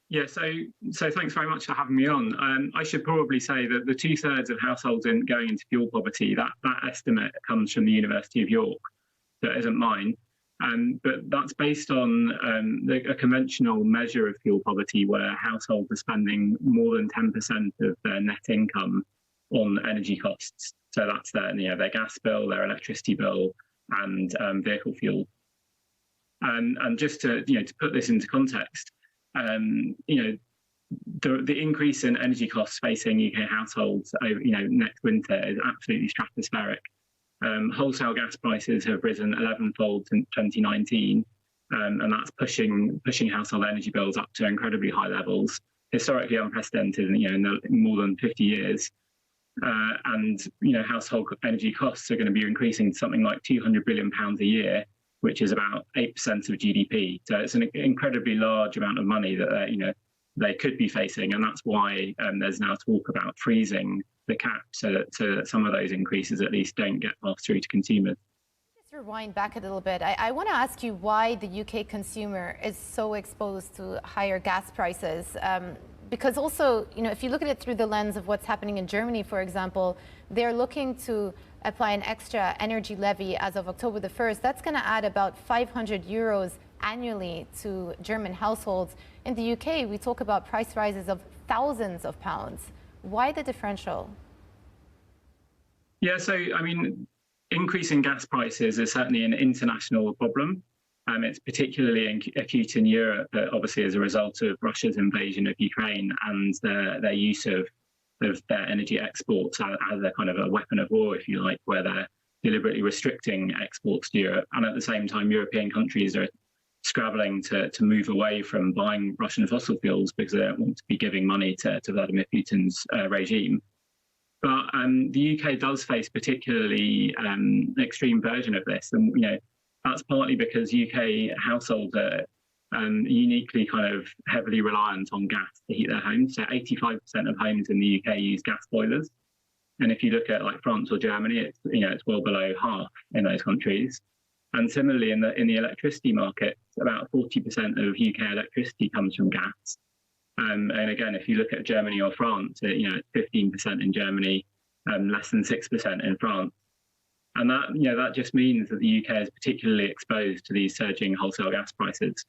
Yeah, so thanks very much for having me on. I should probably say that the two-thirds of households going into fuel poverty, that estimate comes from the University of York, that isn't mine. But that's based on a conventional measure of fuel poverty where households are spending more than 10% of their net income on energy costs. So that's their gas bill, their electricity bill, and vehicle fuel. And just to put this into context, the increase in energy costs facing UK households over next winter is absolutely stratospheric. Wholesale gas prices have risen 11-fold since 2019, and that's pushing household energy bills up to incredibly high levels, historically unprecedented, in more than 50 years. And household energy costs are going to be increasing to something like £200 billion a year, which is about 8% of GDP. So it's an incredibly large amount of money that they could be facing, and that's why there's now talk about freezing the cap so that some of those increases at least don't get passed through to consumers. Just rewind back a little bit. I want to ask you why the UK consumer is so exposed to higher gas prices. Because also, if you look at it through the lens of what's happening in Germany, for example, they're looking to apply an extra energy levy as of October the 1st. That's going to add about €500 annually to German households. In the UK, we talk about price rises of thousands of pounds. Why the differential? Yeah, so increasing gas prices is certainly an international problem. It's particularly acute in Europe, obviously as a result of Russia's invasion of Ukraine and their use of their energy exports as a kind of a weapon of war, if you like, where they're deliberately restricting exports to Europe. And at the same time, European countries are scrabbling to move away from buying Russian fossil fuels because they don't want to be giving money to Vladimir Putin's regime. But the UK does face particularly extreme version of this. And, that's partly because UK households are uniquely kind of heavily reliant on gas to heat their homes. So 85% of homes in the UK use gas boilers. And if you look at like France or Germany, it's well below half in those countries. And similarly, in the electricity market, about 40% of UK electricity comes from gas. And again, if you look at Germany or France, it's 15% in Germany, less than 6% in France. And that just means that the UK is particularly exposed to these surging wholesale gas prices.